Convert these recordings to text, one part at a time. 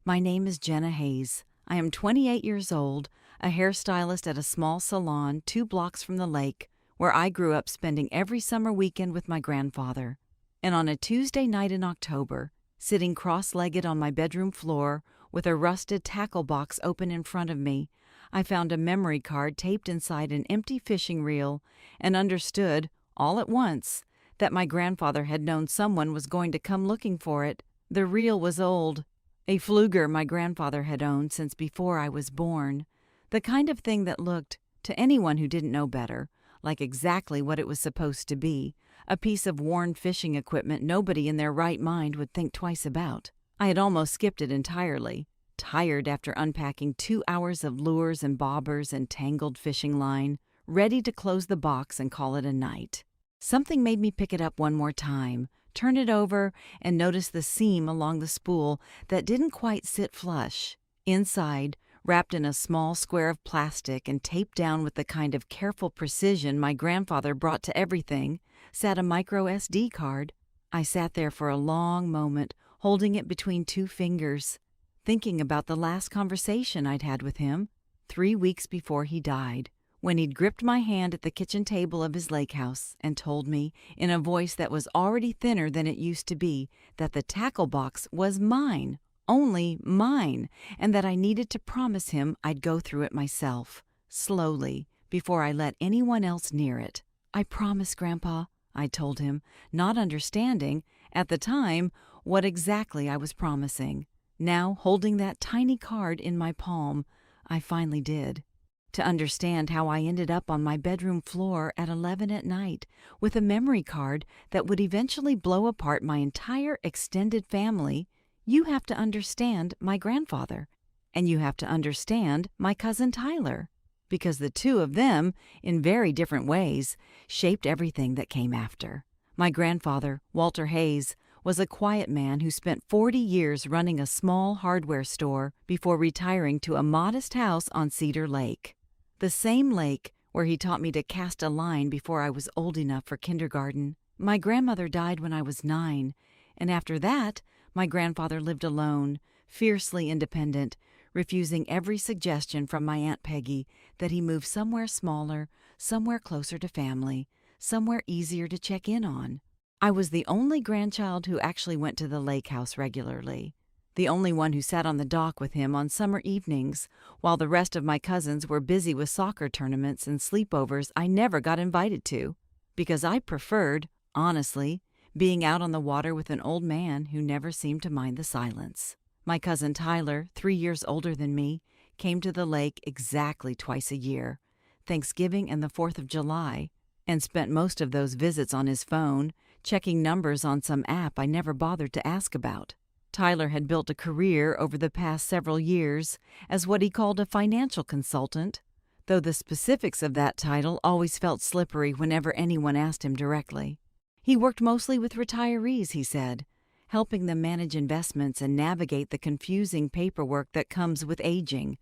My name is Jenna Hayes. I am 28 years old, a hairstylist at a small salon 2 blocks from the lake, where I grew up spending every summer weekend with my grandfather. And on a Tuesday night in October, sitting cross-legged on my bedroom floor with a rusted tackle box open in front of me, I found a memory card taped inside an empty fishing reel and understood, all at once, that my grandfather had known someone was going to come looking for it. The reel was old, a Fluger my grandfather had owned since before I was born, the kind of thing that looked, to anyone who didn't know better, like exactly what it was supposed to be, a piece of worn fishing equipment nobody in their right mind would think twice about. I had almost skipped it entirely, tired after unpacking 2 hours of lures and bobbers and tangled fishing line, ready to close the box and call it a night. Something made me pick it up one more time, turn it over, and notice the seam along the spool that didn't quite sit flush. Inside, wrapped in a small square of plastic and taped down with the kind of careful precision my grandfather brought to everything, sat a micro SD card. I sat there for a long moment, holding it between 2 fingers, thinking about the last conversation I'd had with him 3 weeks before he died, when he'd gripped my hand at the kitchen table of his lake house and told me, in a voice that was already thinner than it used to be, that the tackle box was mine, only mine, and that I needed to promise him I'd go through it myself, slowly, before I let anyone else near it. "I promise, Grandpa," I told him, not understanding, at the time, what exactly I was promising. Now, holding that tiny card in my palm, I finally did. To understand how I ended up on my bedroom floor at 11 at night with a memory card that would eventually blow apart my entire extended family, you have to understand my grandfather, and you have to understand my cousin Tyler, because the two of them, in very different ways, shaped everything that came after. My grandfather, Walter Hayes, was a quiet man who spent 40 years running a small hardware store before retiring to a modest house on Cedar Lake. The same lake where he taught me to cast a line before I was old enough for kindergarten. My grandmother died when I was 9, and after that, my grandfather lived alone, fiercely independent, refusing every suggestion from my Aunt Peggy that he move somewhere smaller, somewhere closer to family, somewhere easier to check in on. I was the only grandchild who actually went to the lake house regularly, the only one who sat on the dock with him on summer evenings, while the rest of my cousins were busy with soccer tournaments and sleepovers I never got invited to, because I preferred, honestly, being out on the water with an old man who never seemed to mind the silence. My cousin Tyler, 3 years older than me, came to the lake exactly twice a year, Thanksgiving and the 4th of July, and spent most of those visits on his phone, checking numbers on some app I never bothered to ask about. Tyler had built a career over the past several years as what he called a financial consultant, though the specifics of that title always felt slippery whenever anyone asked him directly. He worked mostly with retirees, he said, helping them manage investments and navigate the confusing paperwork that comes with aging,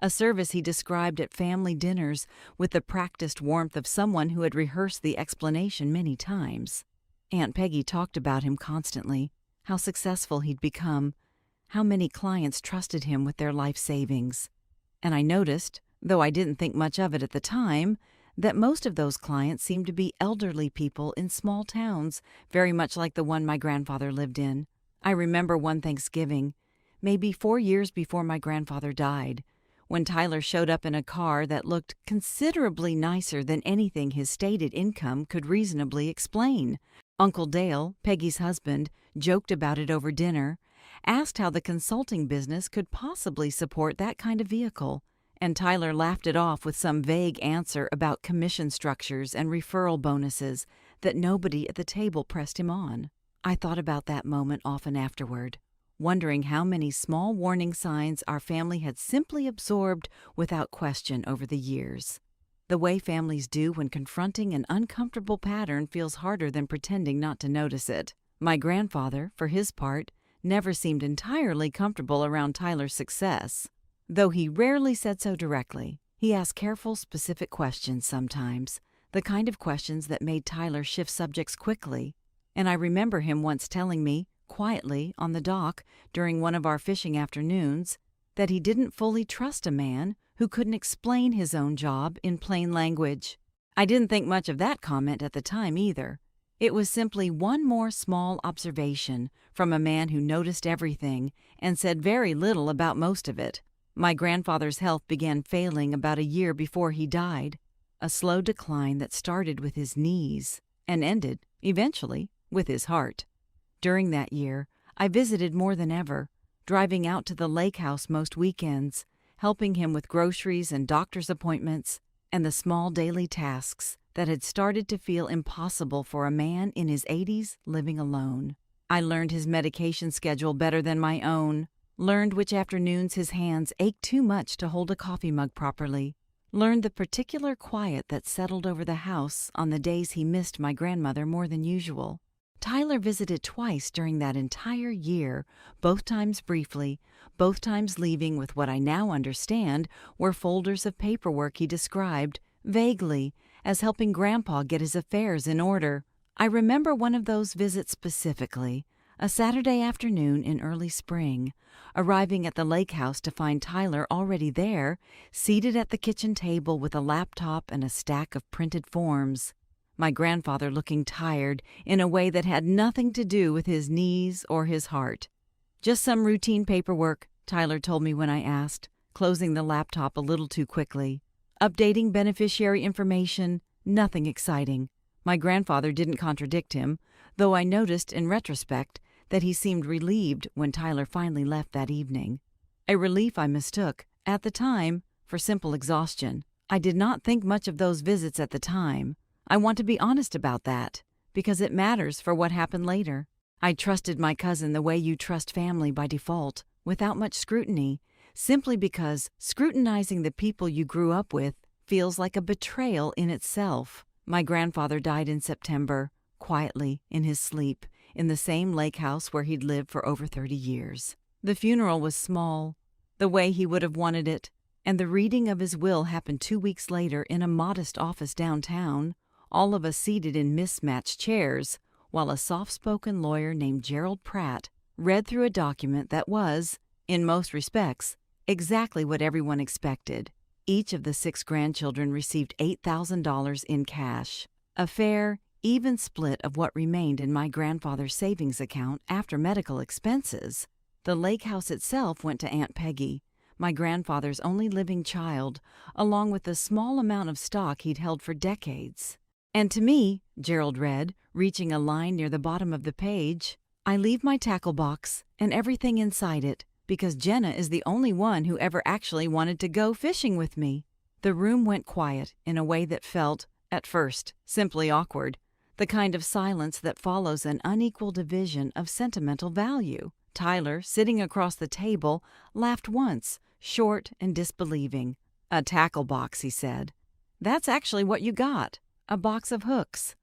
a service he described at family dinners with the practiced warmth of someone who had rehearsed the explanation many times. Aunt Peggy talked about him constantly, how successful he'd become, how many clients trusted him with their life savings. And I noticed, though I didn't think much of it at the time, that most of those clients seemed to be elderly people in small towns, very much like the one my grandfather lived in. I remember one Thanksgiving, maybe 4 years before my grandfather died, when Tyler showed up in a car that looked considerably nicer than anything his stated income could reasonably explain. Uncle Dale, Peggy's husband, joked about it over dinner, asked how the consulting business could possibly support that kind of vehicle, and Tyler laughed it off with some vague answer about commission structures and referral bonuses that nobody at the table pressed him on. I thought about that moment often afterward, wondering how many small warning signs our family had simply absorbed without question over the years. The way families do when confronting an uncomfortable pattern feels harder than pretending not to notice it. My grandfather, for his part, never seemed entirely comfortable around Tyler's success. Though he rarely said so directly, he asked careful, specific questions sometimes, the kind of questions that made Tyler shift subjects quickly. And I remember him once telling me, quietly on the dock during one of our fishing afternoons that he didn't fully trust a man who couldn't explain his own job in plain language. I didn't think much of that comment at the time either. It was simply one more small observation from a man who noticed everything and said very little about most of it. My grandfather's health began failing about a year before he died, a slow decline that started with his knees and ended, eventually, with his heart. During that year, I visited more than ever, driving out to the lake house most weekends, helping him with groceries and doctor's appointments, and the small daily tasks that had started to feel impossible for a man in his 80s living alone. I learned his medication schedule better than my own, learned which afternoons his hands ached too much to hold a coffee mug properly, learned the particular quiet that settled over the house on the days he missed my grandmother more than usual. Tyler visited twice during that entire year, both times briefly, both times leaving with what I now understand were folders of paperwork he described, vaguely, as helping Grandpa get his affairs in order. I remember one of those visits specifically, a Saturday afternoon in early spring, arriving at the lake house to find Tyler already there, seated at the kitchen table with a laptop and a stack of printed forms. My grandfather looking tired in a way that had nothing to do with his knees or his heart. "Just some routine paperwork," Tyler told me when I asked, closing the laptop a little too quickly. "Updating beneficiary information, nothing exciting." My grandfather didn't contradict him, though I noticed in retrospect that he seemed relieved when Tyler finally left that evening. A relief I mistook, at the time, for simple exhaustion. I did not think much of those visits at the time. I want to be honest about that, because it matters for what happened later. I trusted my cousin the way you trust family by default, without much scrutiny, simply because scrutinizing the people you grew up with feels like a betrayal in itself. My grandfather died in September, quietly, in his sleep, in the same lake house where he'd lived for over 30 years. The funeral was small, the way he would have wanted it, and the reading of his will happened 2 weeks later in a modest office downtown, all of us seated in mismatched chairs, while a soft-spoken lawyer named Gerald Pratt read through a document that was, in most respects, exactly what everyone expected. Each of the 6 grandchildren received $8,000 in cash, a fair, even split of what remained in my grandfather's savings account after medical expenses. The lake house itself went to Aunt Peggy, my grandfather's only living child, along with the small amount of stock he'd held for decades. "And to me," Gerald read, reaching a line near the bottom of the page, "I leave my tackle box and everything inside it, because Jenna is the only one who ever actually wanted to go fishing with me." The room went quiet in a way that felt, at first, simply awkward, the kind of silence that follows an unequal division of sentimental value. Tyler, sitting across the table, laughed once, short and disbelieving. "A tackle box," he said. "That's actually what you got. A box of hooks."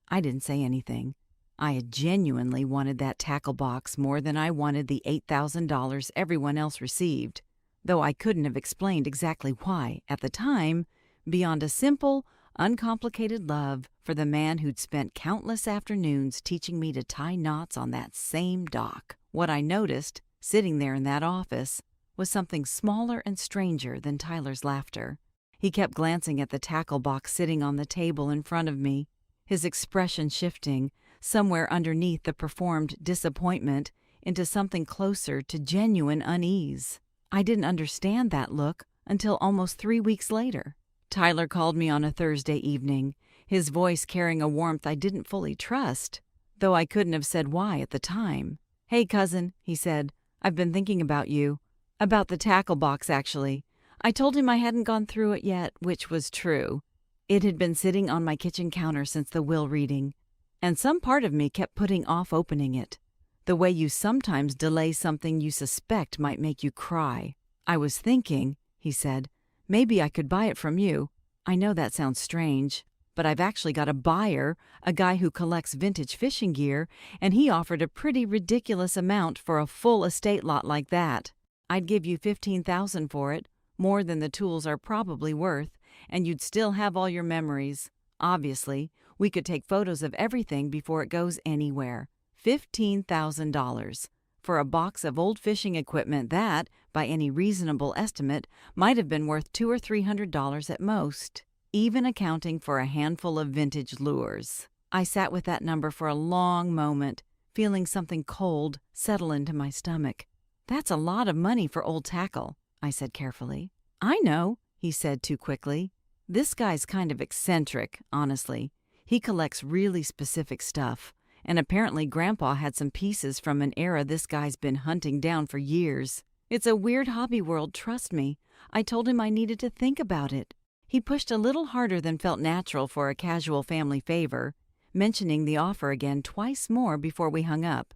I didn't say anything. I had genuinely wanted that tackle box more than I wanted the $8,000 everyone else received, though I couldn't have explained exactly why, at the time, beyond a simple, uncomplicated love for the man who'd spent countless afternoons teaching me to tie knots on that same dock. What I noticed, sitting there in that office, was something smaller and stranger than Tyler's laughter. He kept glancing at the tackle box sitting on the table in front of me, his expression shifting, somewhere underneath the performed disappointment, into something closer to genuine unease. I didn't understand that look until almost 3 weeks later. Tyler called me on a Thursday evening, his voice carrying a warmth I didn't fully trust, though I couldn't have said why at the time. "Hey, cousin," he said, "I've been thinking about you. About the tackle box, actually." I told him I hadn't gone through it yet, which was true. It had been sitting on my kitchen counter since the will reading, and some part of me kept putting off opening it, the way you sometimes delay something you suspect might make you cry. "I was thinking," he said, "maybe I could buy it from you. I know that sounds strange, but I've actually got a buyer, a guy who collects vintage fishing gear, and he offered a pretty ridiculous amount for a full estate lot like that. I'd give you $15,000 for it, more than the tools are probably worth, and you'd still have all your memories. Obviously, we could take photos of everything before it goes anywhere. $15,000 for a box of old fishing equipment that, by any reasonable estimate, might have been worth $200 or $300 at most, even accounting for a handful of vintage lures. I sat with that number for a long moment, feeling something cold settle into my stomach. "That's a lot of money for old tackle," I said carefully. "I know," he said too quickly. "This guy's kind of eccentric, honestly. He collects really specific stuff, and apparently Grandpa had some pieces from an era this guy's been hunting down for years. It's a weird hobby world, trust me. I told him I needed to think about it." He pushed a little harder than felt natural for a casual family favor, mentioning the offer again twice more before we hung up,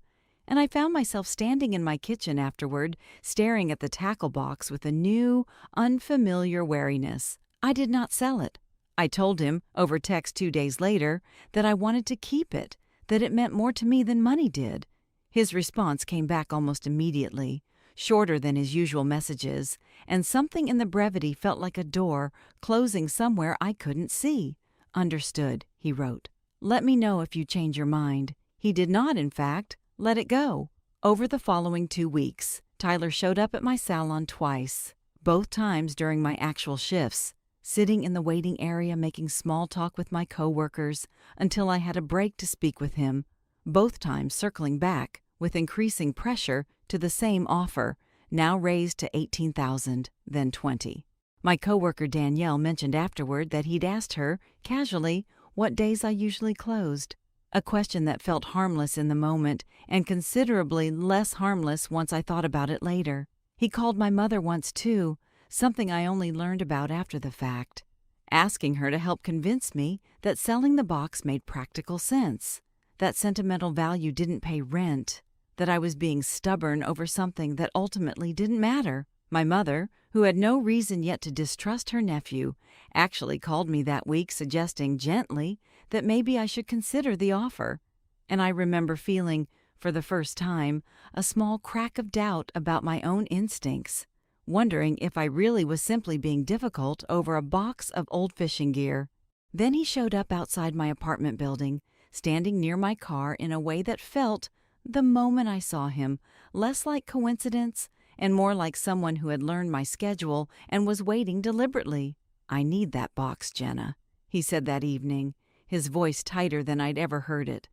and I found myself standing in my kitchen afterward, staring at the tackle box with a new, unfamiliar wariness. I did not sell it. I told him, over text 2 days later, that I wanted to keep it, that it meant more to me than money did. His response came back almost immediately, shorter than his usual messages, and something in the brevity felt like a door closing somewhere I couldn't see. "Understood," he wrote. "Let me know if you change your mind." He did not, in fact, let it go. Over the following 2 weeks, Tyler showed up at my salon twice, both times during my actual shifts, sitting in the waiting area making small talk with my coworkers until I had a break to speak with him, both times circling back, with increasing pressure, to the same offer, now raised to $18,000, then $20,000. My coworker Danielle mentioned afterward that he'd asked her, casually, what days I usually closed, a question that felt harmless in the moment and considerably less harmless once I thought about it later. He called my mother once too, something I only learned about after the fact, asking her to help convince me that selling the box made practical sense, that sentimental value didn't pay rent, that I was being stubborn over something that ultimately didn't matter. My mother, who had no reason yet to distrust her nephew, actually called me that week suggesting gently that maybe I should consider the offer, and I remember feeling, for the first time, a small crack of doubt about my own instincts, wondering if I really was simply being difficult over a box of old fishing gear. Then he showed up outside my apartment building, standing near my car in a way that felt, the moment I saw him, less like coincidence and more like someone who had learned my schedule and was waiting deliberately. "I need that box, Jenna," he said that evening, his voice tighter than I'd ever heard it.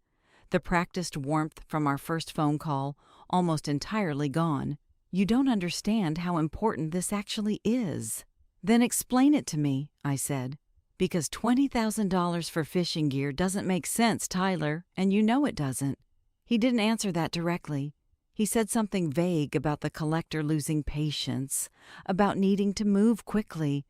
The practiced warmth from our first phone call almost entirely gone. "You don't understand how important this actually is." "Then explain it to me," I said. "Because $20,000 for fishing gear doesn't make sense, Tyler, and you know it doesn't." He didn't answer that directly. He said something vague about the collector losing patience, about needing to move quickly,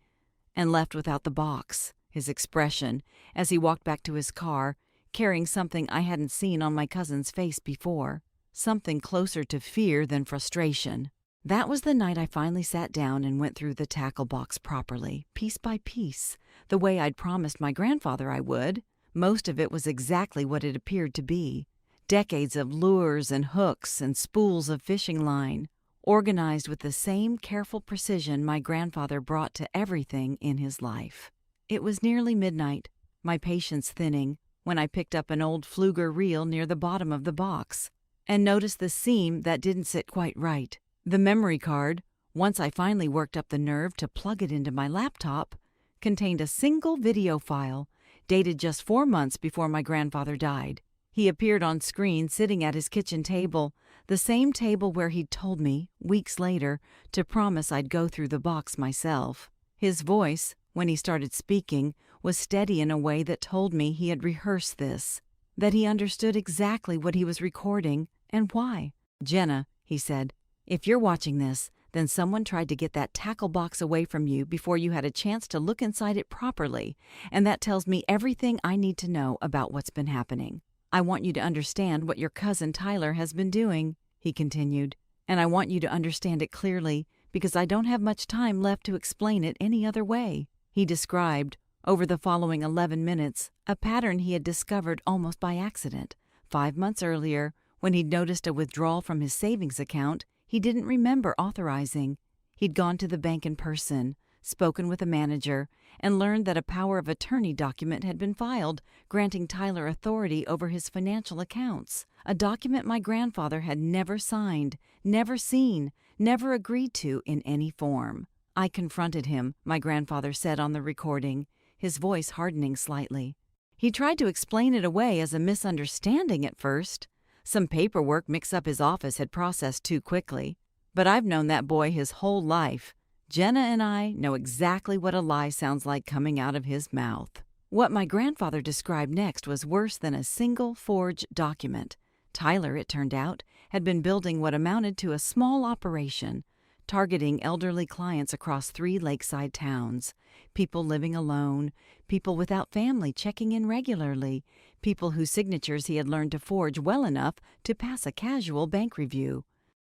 and left without the box. His expression, as he walked back to his car, carrying something I hadn't seen on my cousin's face before, something closer to fear than frustration. That was the night I finally sat down and went through the tackle box properly, piece by piece, the way I'd promised my grandfather I would. Most of it was exactly what it appeared to be. Decades of lures and hooks and spools of fishing line, organized with the same careful precision my grandfather brought to everything in his life. It was nearly midnight, my patience thinning, when I picked up an old Pfluger reel near the bottom of the box and noticed the seam that didn't sit quite right. The memory card, once I finally worked up the nerve to plug it into my laptop, contained a single video file dated just 4 months before my grandfather died. He appeared on screen sitting at his kitchen table, the same table where he'd told me, weeks later, to promise I'd go through the box myself. His voice, when he started speaking, was steady in a way that told me he had rehearsed this, that he understood exactly what he was recording and why. "Jenna," he said, "if you're watching this, then someone tried to get that tackle box away from you before you had a chance to look inside it properly, and that tells me everything I need to know about what's been happening. I want you to understand what your cousin Tyler has been doing," he continued, "and I want you to understand it clearly because I don't have much time left to explain it any other way." He described, over the following 11 minutes, a pattern he had discovered almost by accident. 5 months earlier, when he'd noticed a withdrawal from his savings account he didn't remember authorizing. He'd gone to the bank in person, spoken with a manager, and learned that a power of attorney document had been filed, granting Tyler authority over his financial accounts, a document my grandfather had never signed, never seen, never agreed to in any form. I confronted him, my grandfather said on the recording, his voice hardening slightly. He tried to explain it away as a misunderstanding at first. Some paperwork mix-up his office had processed too quickly. But I've known that boy his whole life. Jenna and I know exactly what a lie sounds like coming out of his mouth. What my grandfather described next was worse than a single forged document. Tyler, it turned out, had been building what amounted to a small operation, targeting elderly clients across 3 lakeside towns, people living alone, people without family checking in regularly, people whose signatures he had learned to forge well enough to pass a casual bank review.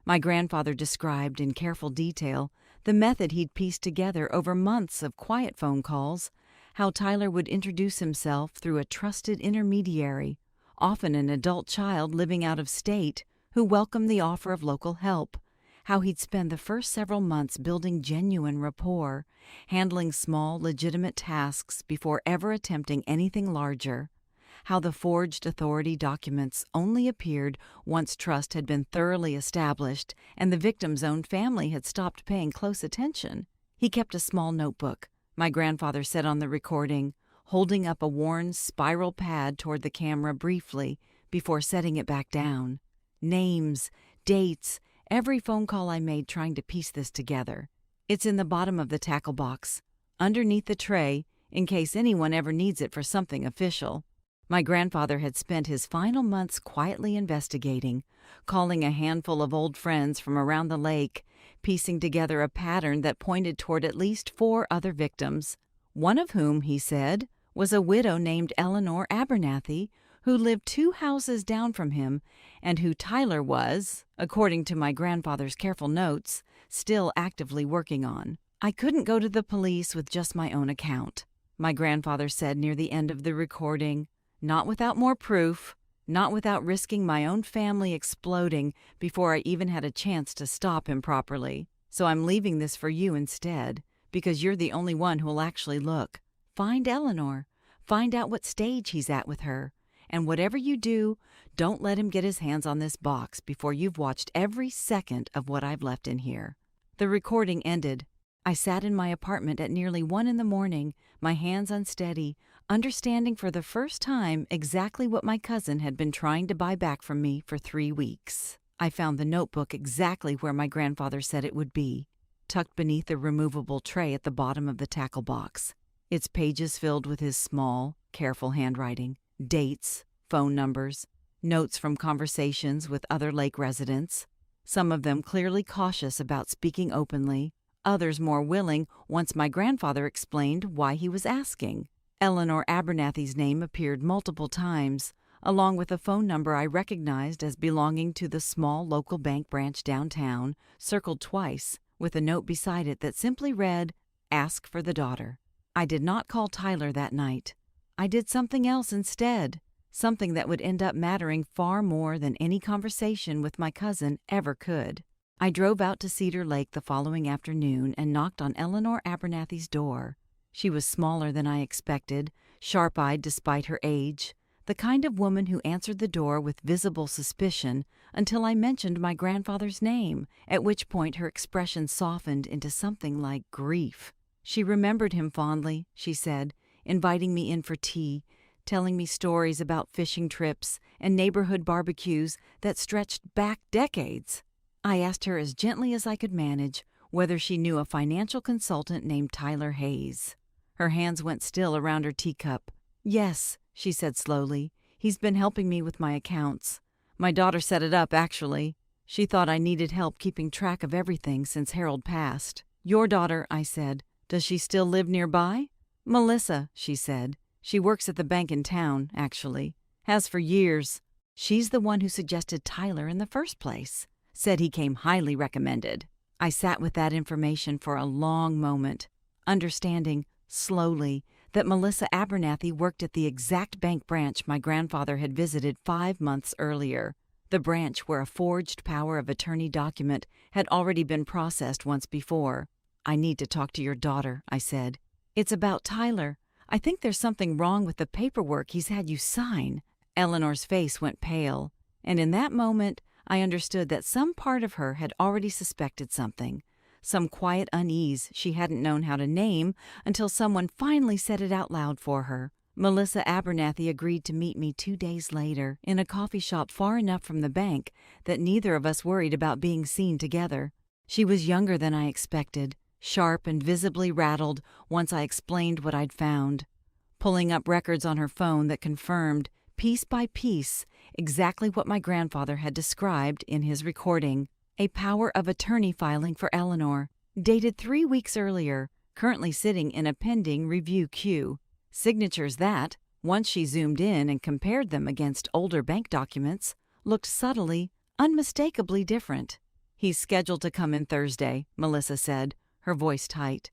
My grandfather described in careful detail the method he'd pieced together over months of quiet phone calls, how Tyler would introduce himself through a trusted intermediary, often an adult child living out of state, who welcomed the offer of local help, how he'd spend the first several months building genuine rapport, handling small, legitimate tasks before ever attempting anything larger, how the forged authority documents only appeared once trust had been thoroughly established and the victim's own family had stopped paying close attention. He kept a small notebook, my grandfather said on the recording, holding up a worn spiral pad toward the camera briefly before setting it back down. Names, dates, every phone call I made trying to piece this together. It's in the bottom of the tackle box, underneath the tray, in case anyone ever needs it for something official. My grandfather had spent his final months quietly investigating, calling a handful of old friends from around the lake, piecing together a pattern that pointed toward at least 4 other victims, one of whom, he said, was a widow named Eleanor Abernathy, who lived 2 houses down from him, and who Tyler was, according to my grandfather's careful notes, still actively working on. I couldn't go to the police with just my own account, my grandfather said near the end of the recording. Not without more proof, not without risking my own family exploding before I even had a chance to stop him properly. So I'm leaving this for you instead, because you're the only one who'll actually look. Find Eleanor. Find out what stage he's at with her. And whatever you do, don't let him get his hands on this box before you've watched every second of what I've left in here. The recording ended. I sat in my apartment at nearly 1 a.m, my hands unsteady, understanding for the first time exactly what my cousin had been trying to buy back from me for 3 weeks. I found the notebook exactly where my grandfather said it would be, tucked beneath the removable tray at the bottom of the tackle box, its pages filled with his small, careful handwriting, dates, phone numbers, notes from conversations with other lake residents, some of them clearly cautious about speaking openly, others more willing once my grandfather explained why he was asking. Eleanor Abernathy's name appeared multiple times, along with a phone number I recognized as belonging to the small local bank branch downtown, circled twice, with a note beside it that simply read, "Ask for the daughter." I did not call Tyler that night. I did something else instead, something that would end up mattering far more than any conversation with my cousin ever could. I drove out to Cedar Lake the following afternoon and knocked on Eleanor Abernathy's door. She was smaller than I expected, sharp-eyed despite her age, the kind of woman who answered the door with visible suspicion until I mentioned my grandfather's name, at which point her expression softened into something like grief. She remembered him fondly, she said, inviting me in for tea, telling me stories about fishing trips and neighborhood barbecues that stretched back decades. I asked her as gently as I could manage whether she knew a financial consultant named Tyler Hayes. Her hands went still around her teacup. "Yes," she said slowly. "He's been helping me with my accounts. My daughter set it up, actually. She thought I needed help keeping track of everything since Harold passed." "Your daughter," I said. "Does she still live nearby?" "Melissa," she said. "She works at the bank in town, actually. Has for years. She's the one who suggested Tyler in the first place. Said he came highly recommended." I sat with that information for a long moment, understanding, slowly, that Melissa Abernathy worked at the exact bank branch my grandfather had visited 5 months earlier, the branch where a forged power of attorney document had already been processed once before. "I need to talk to your daughter," I said. "It's about Tyler. I think there's something wrong with the paperwork he's had you sign." Eleanor's face went pale, and in that moment I understood that some part of her had already suspected something, some quiet unease she hadn't known how to name until someone finally said it out loud for her. Melissa Abernathy agreed to meet me 2 days later in a coffee shop far enough from the bank that neither of us worried about being seen together. She was younger than I expected, sharp and visibly rattled once I explained what I'd found, pulling up records on her phone that confirmed, piece by piece, exactly what my grandfather had described in his recording. A power of attorney filing for Eleanor, dated 3 weeks earlier, currently sitting in a pending review queue. Signatures that, once she zoomed in and compared them against older bank documents, looked subtly, unmistakably different. "He's scheduled to come in Thursday," Melissa said, her voice tight.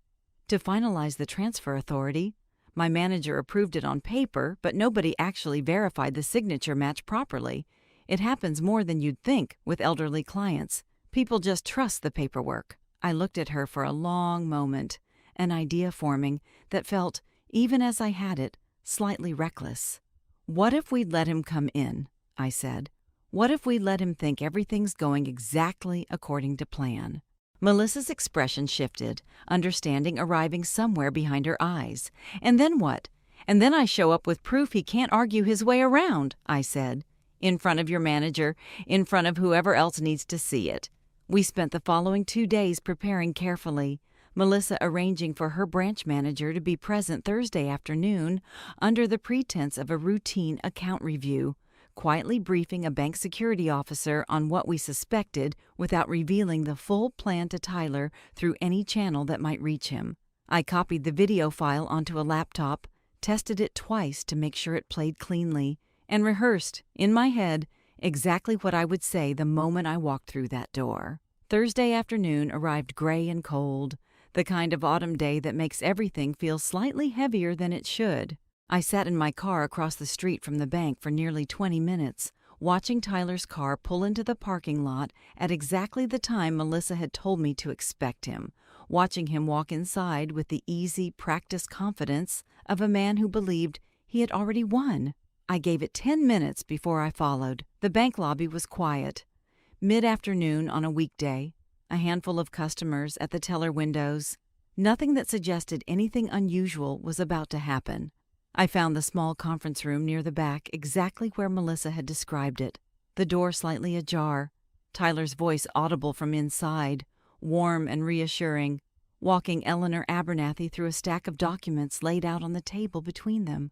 "To finalize the transfer authority. My manager approved it on paper, but nobody actually verified the signature match properly. It happens more than you'd think with elderly clients. People just trust the paperwork." I looked at her for a long moment, an idea forming that felt, even as I had it, slightly reckless. "What if we'd let him come in?" I said. "What if we let him think everything's going exactly according to plan?" Melissa's expression shifted, understanding arriving somewhere behind her eyes. "And then what? And then I show up with proof he can't argue his way around," I said. "In front of your manager, in front of whoever else needs to see it." We spent the following 2 days preparing carefully, Melissa arranging for her branch manager to be present Thursday afternoon under the pretense of a routine account review, quietly briefing a bank security officer on what we suspected without revealing the full plan to Tyler through any channel that might reach him. I copied the video file onto a laptop, tested it twice to make sure it played cleanly, and rehearsed, in my head, exactly what I would say the moment I walked through that door. Thursday afternoon arrived gray and cold, the kind of autumn day that makes everything feel slightly heavier than it should. I sat in my car across the street from the bank for nearly 20 minutes, watching Tyler's car pull into the parking lot at exactly the time Melissa had told me to expect him, watching him walk inside with the easy, practiced confidence of a man who believed he had already won. I gave it 10 minutes before I followed. The bank lobby was quiet. Mid-afternoon on a weekday, a handful of customers at the teller windows. Nothing that suggested anything unusual was about to happen. I found the small conference room near the back exactly where Melissa had described it, the door slightly ajar, Tyler's voice audible from inside, warm and reassuring, walking Eleanor Abernathy through a stack of documents laid out on the table between them.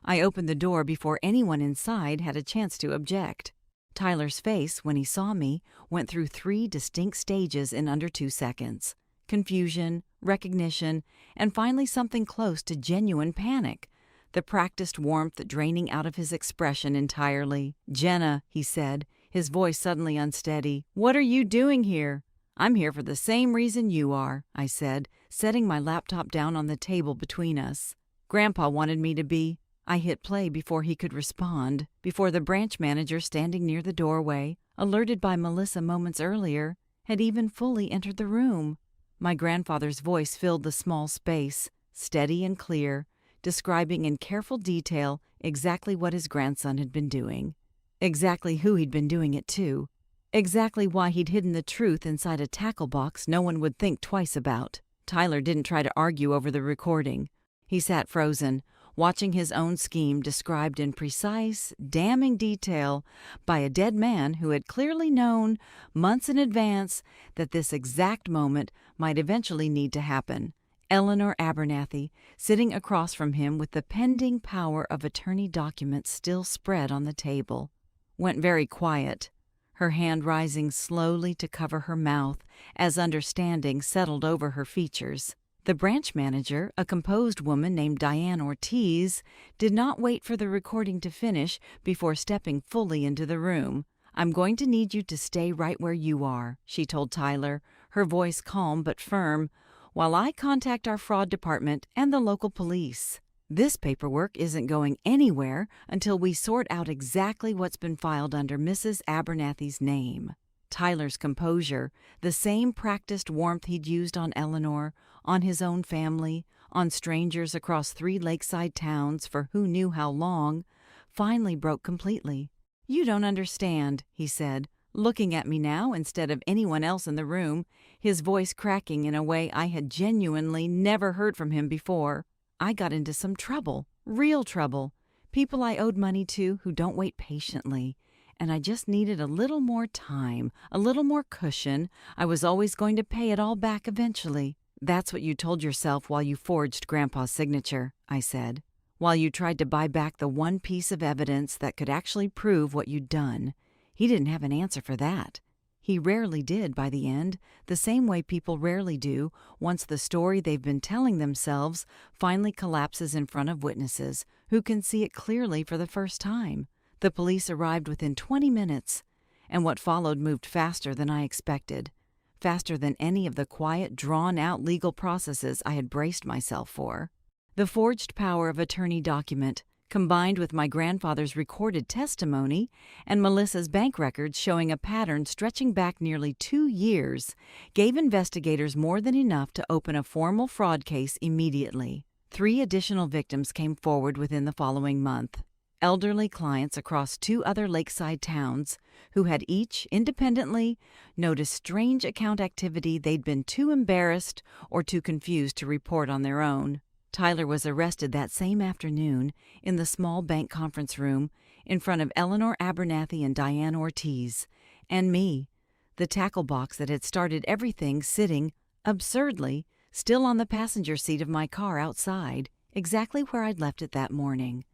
I opened the door before anyone inside had a chance to object. Tyler's face, when he saw me, went through 3 distinct stages in under 2 seconds. Confusion, recognition, and finally something close to genuine panic, the practiced warmth draining out of his expression entirely. "Jenna," he said, his voice suddenly unsteady, "what are you doing here?" "I'm here for the same reason you are," I said, setting my laptop down on the table between us. "Grandpa wanted me to be." I hit play before he could respond, before the branch manager standing near the doorway, alerted by Melissa moments earlier, had even fully entered the room. My grandfather's voice filled the small space, steady and clear, describing in careful detail exactly what his grandson had been doing, exactly who he'd been doing it to, exactly why he'd hidden the truth inside a tackle box no one would think twice about. Tyler didn't try to argue over the recording. He sat frozen, watching his own scheme described in precise, damning detail by a dead man who had clearly known, months in advance, that this exact moment might eventually need to happen. Eleanor Abernathy, sitting across from him with the pending power of attorney documents still spread on the table, went very quiet, her hand rising slowly to cover her mouth as understanding settled over her features. The branch manager, a composed woman named Diane Ortiz, did not wait for the recording to finish before stepping fully into the room. "I'm going to need you to stay right where you are," she told Tyler, her voice calm but firm, "while I contact our fraud department and the local police. This paperwork isn't going anywhere until we sort out exactly what's been filed under Mrs. Abernathy's name." Tyler's composure, the same practiced warmth he'd used on Eleanor, on his own family, on strangers across 3 lakeside towns for who knew how long, finally broke completely. "You don't understand," he said, looking at me now instead of anyone else in the room, his voice cracking in a way I had genuinely never heard from him before. "I got into some trouble, real trouble. People I owed money to who don't wait patiently. And I just needed a little more time, a little more cushion. I was always going to pay it all back eventually." "That's what you told yourself while you forged Grandpa's signature," I said. "While you tried to buy back the one piece of evidence that could actually prove what you'd done. He didn't have an answer for that. He rarely did by the end, the same way people rarely do once the story they've been telling themselves finally collapses in front of witnesses who can see it clearly for the first time. The police arrived within 20 minutes, and what followed moved faster than I expected, faster than any of the quiet, drawn-out legal processes I had braced myself for. The forged power of attorney document, combined with my grandfather's recorded testimony and Melissa's bank records showing a pattern stretching back nearly 2 years, gave investigators more than enough to open a formal fraud case immediately. 3 additional victims came forward within the following month. Elderly clients across 2 other lakeside towns who had each, independently, noticed strange account activity they'd been too embarrassed or too confused to report on their own. Tyler was arrested that same afternoon in the small bank conference room in front of Eleanor Abernathy and Diane Ortiz, and me, the tackle box that had started everything sitting, absurdly, still on the passenger seat of my car outside, exactly where I'd left it that morning.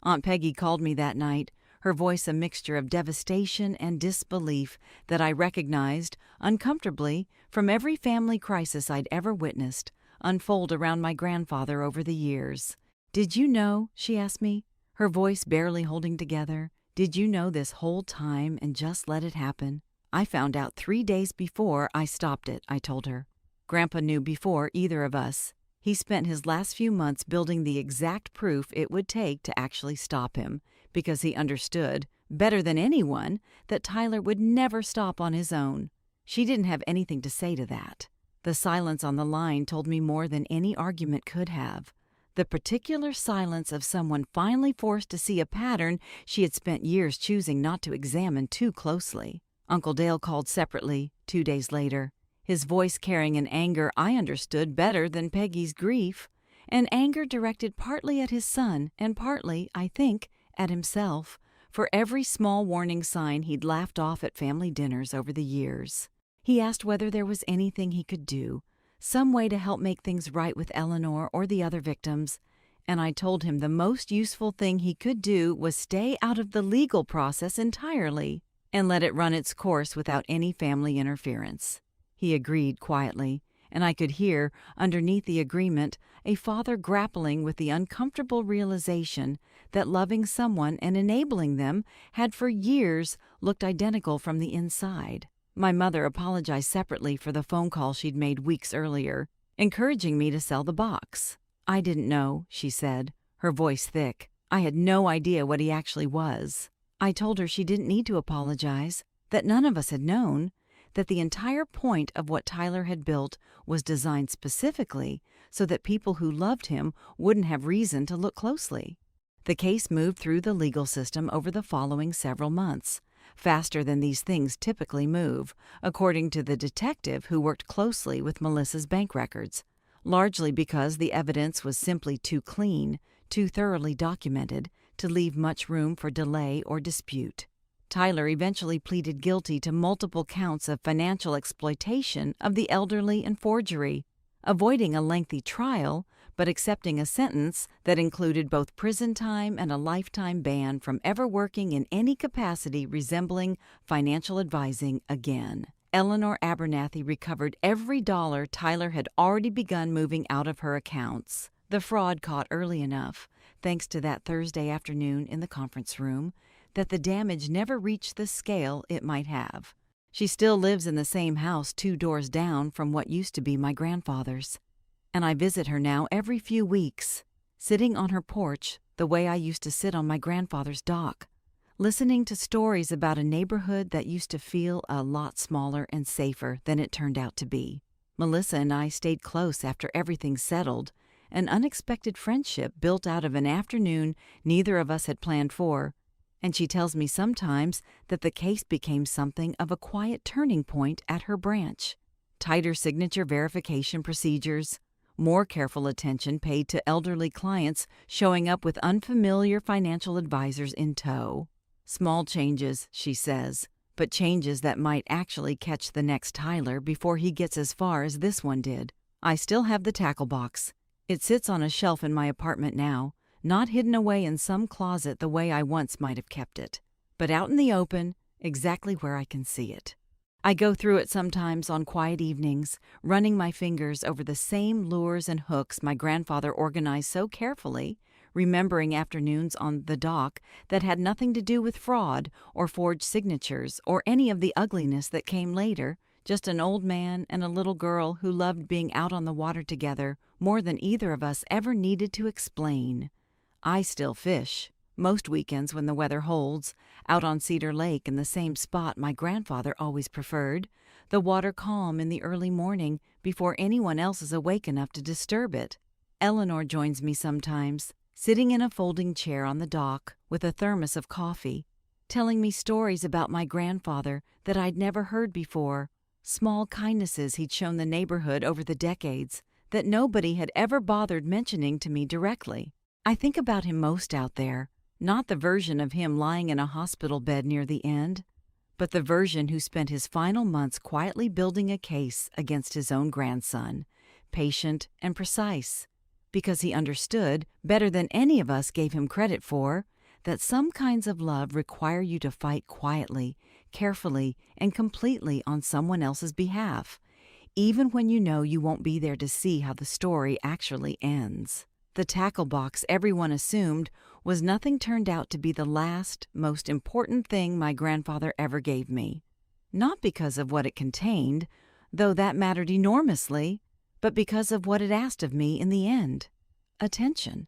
Aunt Peggy called me that night, her voice a mixture of devastation and disbelief that I recognized, uncomfortably, from every family crisis I'd ever witnessed unfold around my grandfather over the years. "Did you know," she asked me, her voice barely holding together, "did you know this whole time and just let it happen?" "I found out 3 days before I stopped it," I told her. "Grandpa knew before either of us. He spent his last few months building the exact proof it would take to actually stop him, because he understood, better than anyone, that Tyler would never stop on his own." She didn't have anything to say to that. The silence on the line told me more than any argument could have. The particular silence of someone finally forced to see a pattern she had spent years choosing not to examine too closely. Uncle Dale called separately 2 days later, his voice carrying an anger I understood better than Peggy's grief, an anger directed partly at his son and partly, I think, at himself, for every small warning sign he'd laughed off at family dinners over the years. He asked whether there was anything he could do, some way to help make things right with Eleanor or the other victims, and I told him the most useful thing he could do was stay out of the legal process entirely and let it run its course without any family interference. He agreed quietly, and I could hear, underneath the agreement, a father grappling with the uncomfortable realization that loving someone and enabling them had for years looked identical from the inside. My mother apologized separately for the phone call she'd made weeks earlier, encouraging me to sell the box. "I didn't know," she said, her voice thick. "I had no idea what he actually was." I told her she didn't need to apologize, that none of us had known, that the entire point of what Tyler had built was designed specifically so that people who loved him wouldn't have reason to look closely. The case moved through the legal system over the following several months, faster than these things typically move, according to the detective who worked closely with Melissa's bank records, largely because the evidence was simply too clean, too thoroughly documented, to leave much room for delay or dispute. Tyler eventually pleaded guilty to multiple counts of financial exploitation of the elderly and forgery, avoiding a lengthy trial, but accepting a sentence that included both prison time and a lifetime ban from ever working in any capacity resembling financial advising again. Eleanor Abernathy recovered every dollar Tyler had already begun moving out of her accounts. The fraud caught early enough, thanks to that Thursday afternoon in the conference room, that the damage never reached the scale it might have. She still lives in the same house 2 doors down from what used to be my grandfather's, and I visit her now every few weeks, sitting on her porch the way I used to sit on my grandfather's dock, listening to stories about a neighborhood that used to feel a lot smaller and safer than it turned out to be. Melissa and I stayed close after everything settled, an unexpected friendship built out of an afternoon neither of us had planned for, and she tells me sometimes that the case became something of a quiet turning point at her branch. Tighter signature verification procedures, more careful attention paid to elderly clients showing up with unfamiliar financial advisors in tow. Small changes, she says, but changes that might actually catch the next Tyler before he gets as far as this one did. I still have the tackle box. It sits on a shelf in my apartment now, not hidden away in some closet the way I once might have kept it, but out in the open, exactly where I can see it. I go through it sometimes on quiet evenings, running my fingers over the same lures and hooks my grandfather organized so carefully, remembering afternoons on the dock that had nothing to do with fraud or forged signatures or any of the ugliness that came later, just an old man and a little girl who loved being out on the water together more than either of us ever needed to explain. I still fish, most weekends when the weather holds, out on Cedar Lake in the same spot my grandfather always preferred, the water calm in the early morning before anyone else is awake enough to disturb it. Eleanor joins me sometimes, sitting in a folding chair on the dock with a thermos of coffee, telling me stories about my grandfather that I'd never heard before, small kindnesses he'd shown the neighborhood over the decades that nobody had ever bothered mentioning to me directly. I think about him most out there, not the version of him lying in a hospital bed near the end, but the version who spent his final months quietly building a case against his own grandson, patient and precise, because he understood, better than any of us gave him credit for, that some kinds of love require you to fight quietly, carefully, and completely on someone else's behalf, even when you know you won't be there to see how the story actually ends. The tackle box everyone assumed was nothing turned out to be the last, most important thing my grandfather ever gave me. Not because of what it contained, though that mattered enormously, but because of what it asked of me in the end. Attention.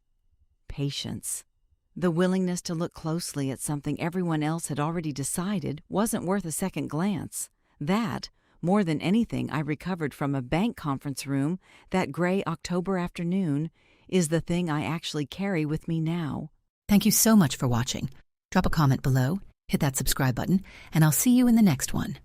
Patience. The willingness to look closely at something everyone else had already decided wasn't worth a second glance. That, more than anything I recovered from a bank conference room that gray October afternoon, is the thing I actually carry with me now. Thank you so much for watching. Drop a comment below, hit that subscribe button, and I'll see you in the next one.